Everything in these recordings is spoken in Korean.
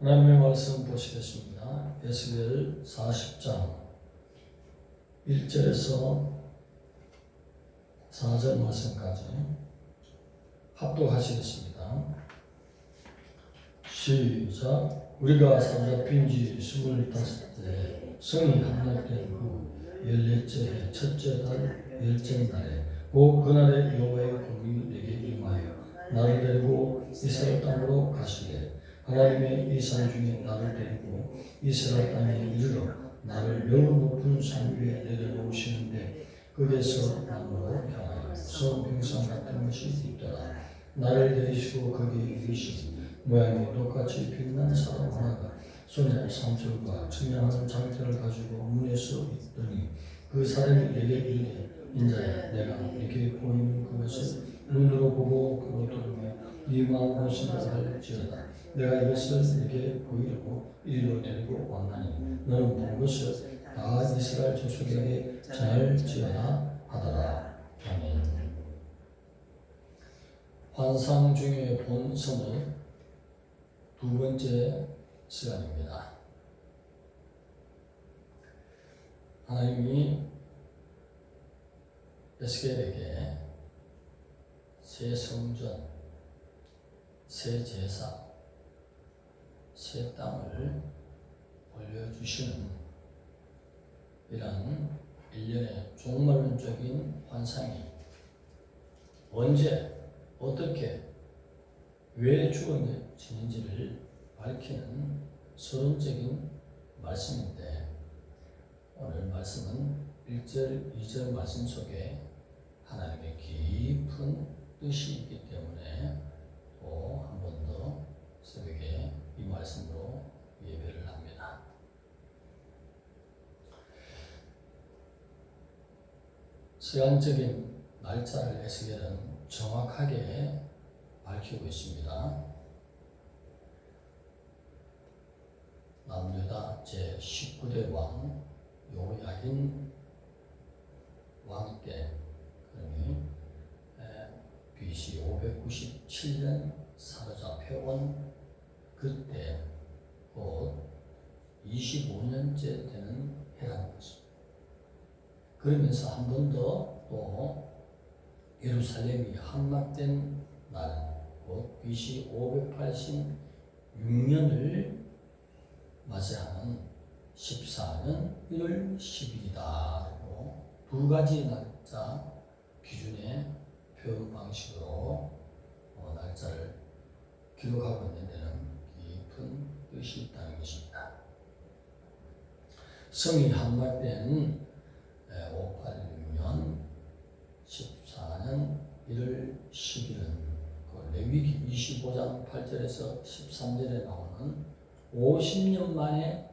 하나님의 말씀 보시겠습니다. 에스겔 40장 1절에서 4절 말씀까지 합독하시겠습니다. 시작. 우리가 사로잡힌 지 25대 성이 함락된 후 14째 해 첫째 달 10째 날에 곧 그날에 여호와의 공이 내게 임하여 나를 데리고 이스라엘 땅으로 가시되 하나님의 이 산 중에 나를 데리고 이스라엘 땅에 이르러 나를 매우 높은 산 위에 내려놓으시는데 거기에서 나무로 향하여 성빙상 같은 것이 있더라. 나를 데리시고 거기에 이르시니 모양이 똑같이 빛난 사람 하나가 손에 상줄과 청량한 장대를 가지고 문에 서 있더니 그 사람이 내게 이르되 인자야 내가 네게 보이는 그것을 눈으로 보고 귀로 들으며 네 마음으로 생각할지어다. 내가 이것을 네게 보이려고 이리로 데리고 왔나니 너는 본 것을 다 이스라엘 족속에게 전할지어다 하더라. 아멘. 환상 중에 본성의 두 번째 시간입니다. 하나님이 에스겔에게 새 성전, 새 제사, 새 땅을 올려주시는 이런 일련의 종말론적인 환상이 언제, 어떻게, 왜 주어지는지를 밝히는 서론적인 말씀인데 오늘 말씀은 1절, 2절 말씀 속에 하나님의 깊은 뜻이 있기 때문에 또 한 번 더 새벽에 이 말씀으로 예배를 합니다. 시간적인 날짜를 에스겔은 정확하게 밝히고 있습니다. 남유다 제19대 왕 요야긴 왕 때, 그러니 BC 597년 사로잡혀온 그때 곧 25년째 되는 해라는 것입니다. 그러면서 한 번 더 또 예루살렘이 함락된 날, 곧 BC 586년을 맞이하는 14년 1월 10일이다. 두 가지 날짜 기준의 표 방식으로 날짜를 기록하고 있는 데는 깊은 뜻이 있다는 것입니다. 성이 함락된 586년 14년 1월 10일은 레위기 25장 8절에서 13절에 나오는 50년 만에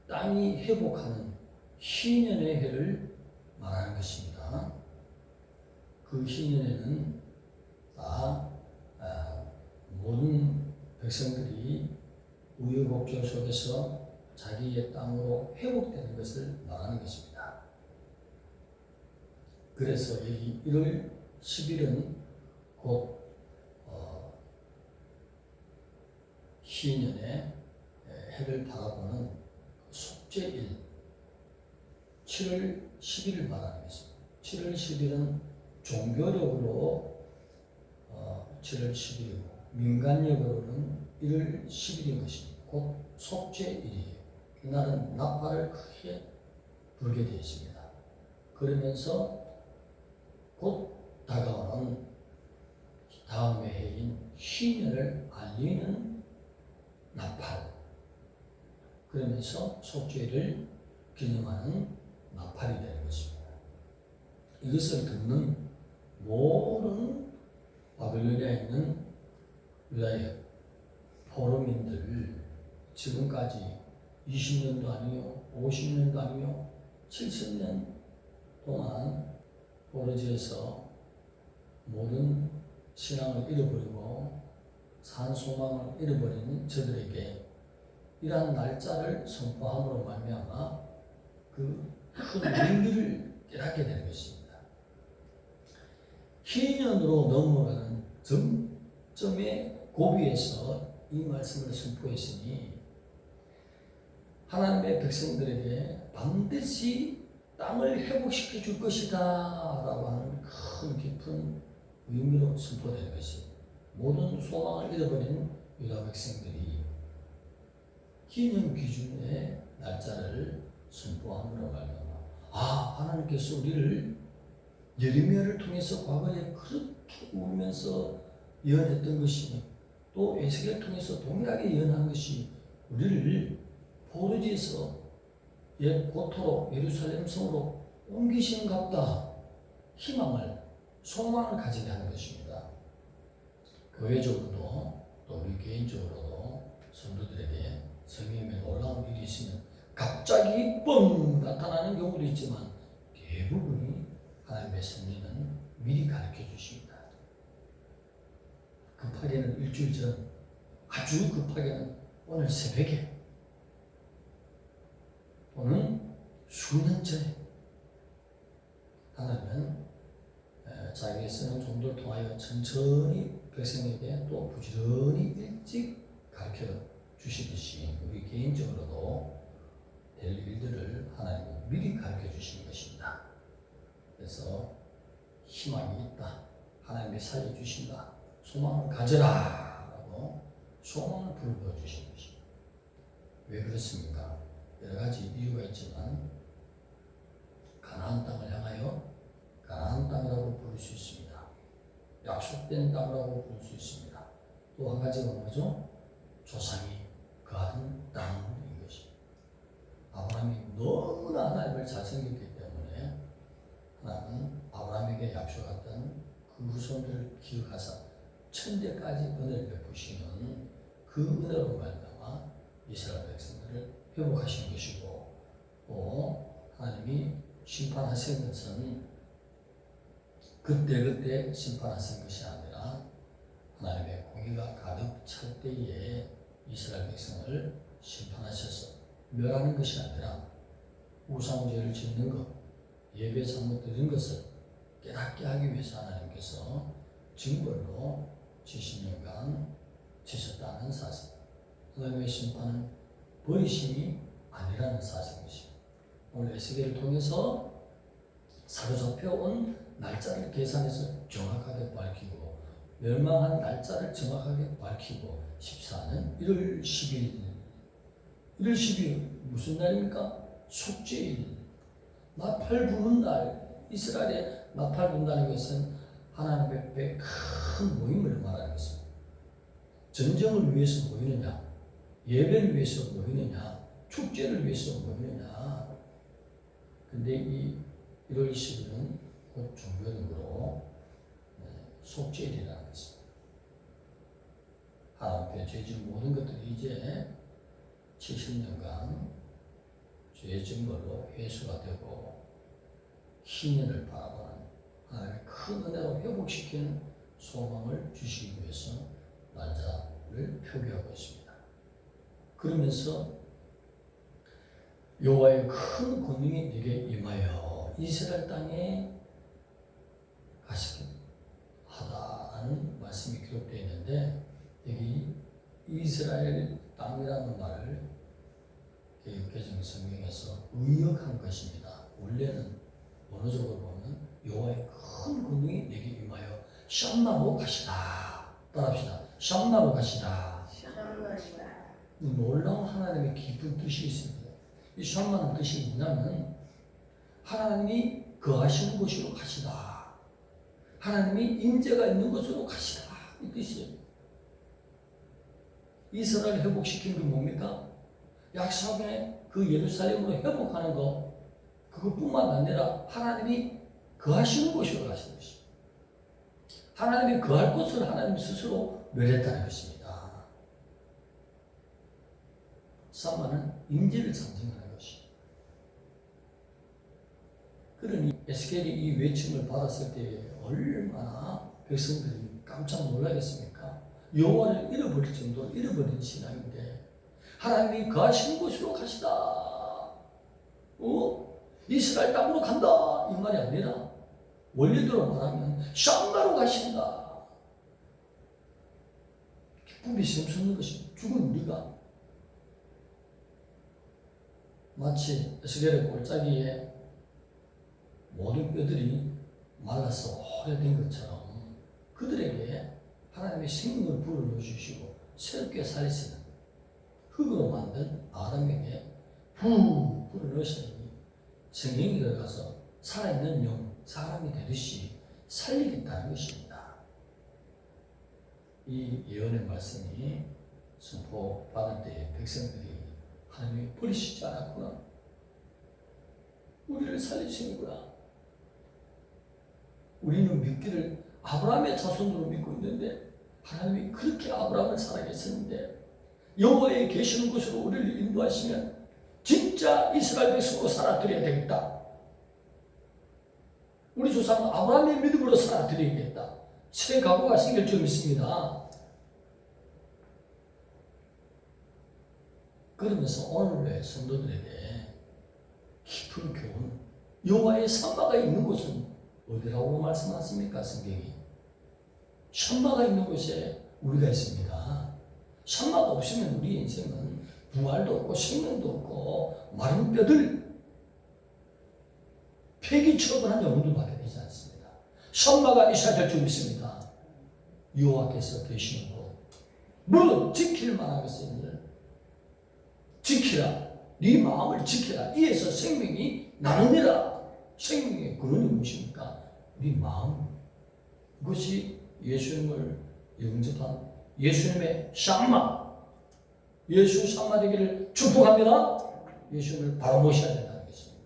땅이 회복하는 희년의 해를 말하는 것입니다. 그 희년에는 다 모든 백성들이 우여곡절 속에서 자기의 땅으로 회복되는 것을 말하는 것입니다. 그래서 여기 1월 10일은 곧 희년의 해를 바라보는 속죄일 7월 10일을 말하는 것입니다. 7월 10일은 종교력으로 7월 10일이고 민간력으로는 1월 10일인 것입니다. 곧 속죄일이에요. 그날은 나팔을 크게 불게 되어 있습니다. 그러면서 곧 다가오는 다음의 해인 희년을 알리는 나팔, 그러면서 속죄를 기념하는 나팔이 되는 것입니다. 이것을 듣는 모든 바벨론에 있는 유다의 포로민들, 지금까지 20년도 아니요 50년도 아니요 70년 동안 포로지에서 모든 신앙을 잃어버리고 산 소망을 잃어버리는 저들에게 이러한 날짜를 선포함으로 말미암아 그 큰 위기를 깨닫게 되는 것입니다. 희년으로 넘어가는 점점의 고비에서 이 말씀을 선포했으니 하나님의 백성들에게 반드시 땅을 회복시켜 줄 것이다 라고 하는 큰 깊은 의미로 선포되는 것이 모든 소망을 잃어버린 유다 백성들이 기념 기준의 날짜를 선포함으로 말미암아 하나님께서 우리를 예레미야를 통해서 과거에 그렇게 울면서 예언했던 것이 또 에스겔을 통해서 동일하게 예언한 것이 우리를 포로지에서 옛 고토로 예루살렘 성으로 옮기시는갑다. 희망을 소망을 가지게 하는 것입니다. 교회적으로도 또 우리 개인적으로도 성도들에게 성령의 놀라운 일이 있으면 갑자기 뻥 나타나는 경우도 있지만 대부분이 하나님의 섭리는 미리 가르쳐 주십니다. 급하게는 일주일 전, 아주 급하게는 오늘 새벽에 또는 수년 전에 하나님은 자기의 쓰는 종들을 통하여 천천히 백성에게 또 부지런히 일찍 가르쳐 주시듯이 우리 개인적으로도 될 일들을 하나님은 미리 가르쳐 주시는 것입니다. 그래서 희망이 있다. 하나님이 살려주신다. 소망을 가져라 라고 소망을 불러주시는 것입니다. 왜 그렇습니까? 여러 가지 이유가 있지만 가나안 땅을 향하여 가나안 땅이라고 부를 수 있습니다. 약속된 땅이라고 부를 수 있습니다. 또 한 가지가 뭐죠? 조상이 거하던 땅인 것입니다. 아브라함이 너무나 하나님을 잘 섬겼기 때문에 하나님은 아브라함에게 약속했던 그 후손들을 기억하사 천대까지 은혜를 베푸시는 그 은혜로 말미암아 이스라엘 백성들을 회복하신 것이고 또 하나님이 심판하신 것은 그때 심판하신 것이 아니라 하나님의 공의가 가득 찰 때에 이스라엘 백성을 심판하셔서 멸하는 것이 아니라 우상죄를 짓는 것, 예배 잘못 드린 것을 깨닫게 하기 위해서 하나님께서 징벌로 70년간 지셨다는 사실. 하나님의 심판은 버리심이 아니라는 사실입니다. 오늘 에스겔을 통해서 사로잡혀온 날짜를 계산해서 정확하게 밝히고 멸망한 날짜를 정확하게 밝히고 14년 1월 10일 1월 10일 무슨 날입니까? 속죄일. 나팔 부는 날. 이스라엘에 나팔 분다는 것은 하나님 앞에 큰 모임을 말하는 것입니다. 전쟁을 위해서 모이느냐, 예배를 위해서 모이느냐, 축제를 위해서 모이느냐. 근데 이 1월 10일은 곧 종교적으로 속죄일이라는 것입니다. 하나님 앞에 죄진 모든 것들이 이제 70년간 죄의 증거로 회수가 되고 희년을 바라보는 하나님의 큰 은혜로 회복시키는 소망을 주시기 위해서 날짜를 표기하고 있습니다. 그러면서 여호와의 큰 권능이 네게 임하여 이스라엘 땅에 가시게 하다라는 말씀이 기록되어 있는데 여기 이스라엘 땅이라는 말을 개혁개정 성경에서 의역한 것입니다. 원래는 원어적으로 보면 여호와의 큰 권능이 내게 임하여 샴나로 가시다. 따라합시다. 샴나로 가시다. 놀라운 하나님의 깊은 뜻이 있습니다. 이 샴나는 뜻이 뭐냐면 하나님이 거하시는 곳으로 가시다. 하나님이 임재가 있는 곳으로 가시다. 이 뜻이에요. 이스라엘 회복시키는 게 뭡니까? 약속의 그 예루살렘으로 회복하는 것, 그것뿐만 아니라 하나님이 거하시는 곳으로 가시는 것입니다. 하나님이 거할 곳을 하나님 스스로 멸했다는 것입니다. 샴마는 임재를 상징하는 것입니다. 그러니 에스겔이 이 외침을 받았을 때 얼마나 백성들이 깜짝 놀라겠습니까? 여호와를 잃어버릴 정도로 잃어버린 신앙인데 하나님이 거하시는 곳으로 가시다. 이스라엘 땅으로 간다. 이 말이 아니라 원리대로 말하면 샴나로 가신다. 기쁨이 샘솟는 것입니다. 죽은 우리가 마치 에스겔의 골짜기에 모든 뼈들이 말라서 오래된 것처럼 그들에게 하나님의 생명을 불어넣어주시고 새롭게 살리시는 흙으로 만든 아담에게 불어넣으시니 성령이 들어가서 살아있는 영, 사람이 되듯이 살리겠다는 것입니다. 이 예언의 말씀이 선포받을 때 백성들이 하나님이 버리시지 않았구나, 우리를 살리시는구나, 우리는 믿기를 아브라함의 자손으로 믿고 있는데 하나님이 그렇게 아브라함을 살아계셨는데 여호와의 계시는 곳으로 우리를 인도하시면 진짜 이스라엘 백성으로 살아드려야 되겠다, 우리 조상은 아브라함의 믿음으로 살아드려야겠다, 새 각오가 생길 줄 믿습니다. 그러면서 오늘의 성도들에게 깊은 교훈, 여호와의 산마가 있는 곳은 어디라고 말씀하십니까? 성경이 산마가 있는 곳에 우리가 있습니다. 산마가 없으면 우리 인생은 부활도 없고 생명도 없고 마른 뼈들, 폐기 처분한 영혼들밖에 되지 않습니다. 산마가 있어야 될 줄 믿습니다. 여호와께서 계시는 곳, 물론 지킬 만한 것을 지키라, 네 마음을 지키라, 이에서 생명이 나느니라. 생명의 근원이 무엇입니까? 우리 마음. 이것이 예수님을 영접한 예수님의 샴마, 예수 샴마 되기를 축복합니다. 예수님을 바로 모셔야 된다는 것입니다.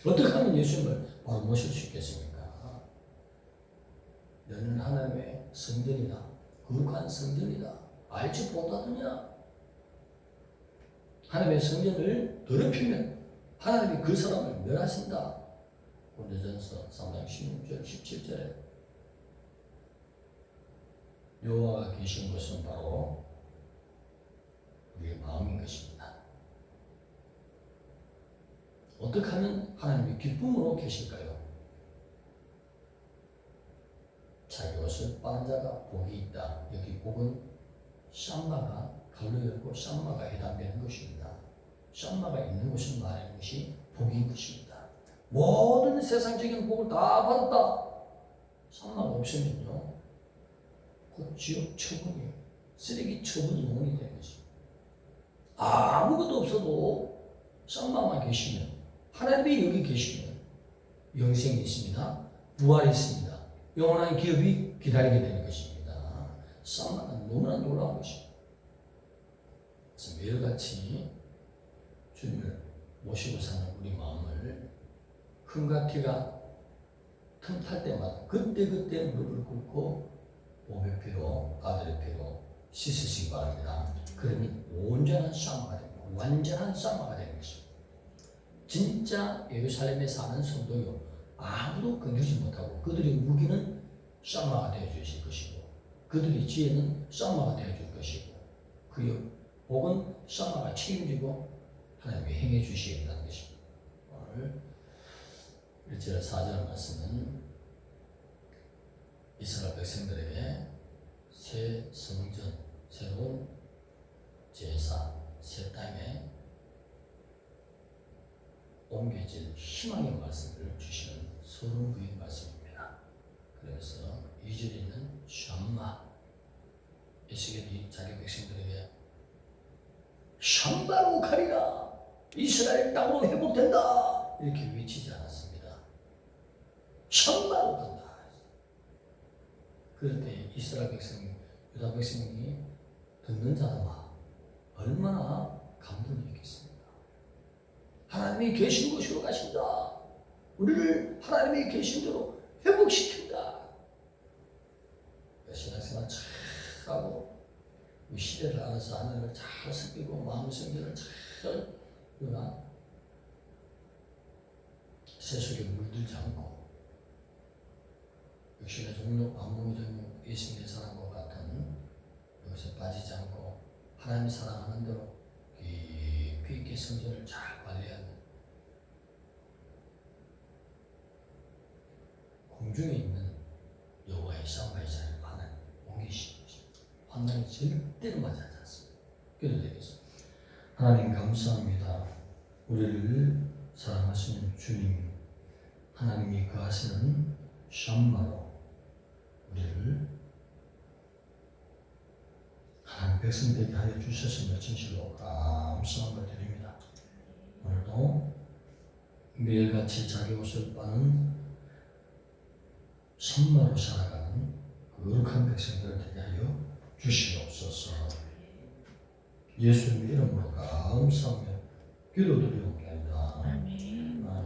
어떻게 하면 예수님을 바로 모실 수 있겠습니까? 너는 하나님의 성전이다, 거룩한 성전이다, 알지 못하느냐? 하나님의 성전을 더럽히면 하나님이 그 사람을 멸하신다. 고린도전서 3장 16절 17절에 여호와가 계신 것은 바로 우리의 마음인 것입니다. 어떻게 하면 하나님이 기쁨으로 계실까요? 자기 옷을 빠는 자가 복이 있다. 여기 복은 샴마가 갈로 열고 샴마가 해당되는 것입니다. 샴마가 있는 곳을 말하는 것이 복인 것입니다. 모든 세상적인 복을 다 받았다. 샴마가 없으면요, 그 지옥 처분이에요. 쓰레기 처분 영혼이 되는 것입니다. 아무것도 없어도 샴마만 계시면, 하나님이 여기 계시면 영생이 있습니다. 부활이 있습니다. 영원한 기업이 기다리게 되는 것입니다. 샴마는 너무나 놀라운 것입니다. 그래서 매일같이 주님을 모시고 사는 우리 마음을 흠과 티가 틈탈 때마다 그때그때 무릎을 꿇고 몸의 피로 아들의 피로 씻으시기 바랍니다. 그러면 온전한 샴마가 됩니다. 완전한 샴마가 되는 것입니다. 진짜 예루살렘에 사는 성도요, 아무도 건드리지 못하고 그들의 무기는 샴마가 되어주실 것이고 그들의 지혜는 샴마가 되어줄 것이고 그 복은 샴마가 책임지고 하나님이 행해 주시겠다는 것입니다. 오늘 1절 4절 말씀은 이스라엘 백성들에게 새 성전, 새로운 제사, 새 땅에 옮겨질 희망의 말씀을 주시는 서론부의 말씀입니다. 그래서 2절에 있는 샴마, 에스겔이 자기 백성들에게 샴마로 가리라, 이스라엘 땅으로 회복된다, 이렇게 외치지 않았습니다. 샴마로 간다. 그럴 때 이스라엘 백성, 유다 백성이 듣는 자들아 얼마나 감동이 있겠습니까? 하나님이 계신 곳으로 가신다. 우리를 하나님이 계신 대로 회복시킨다. 신앙생활 잘하고 시대를 알아서 하늘을 잘 섬기고 마음 성전을 잘 누나 세속에 물들지 않고 육신의 종족, 안목의 종족, 예수님의 사랑과 같은 여기서 빠지지 않고 하나님이 사랑하는 대로 깊이 있게 성전을 잘 관리하는 공중에 있는 여호와의 샴마의 자리를 하나님 옮기시는 것입니다. 환난이 절대로 맞지 않습니다. 기도드리겠습니다. 하나님 감사합니다. 우리를 사랑하시는 주님, 하나님이 거하시는 샴마로 우리를 하나님 백성 되게 하여 주셨음을 진실로 감사함을 드립니다. 오늘도 매일같이 자기 옷을 빠는 선마로 살아가는 거룩한 백성들 되게 하여 주시옵소서. 예수님의 이름으로 감사하며 기도드리옵나이다.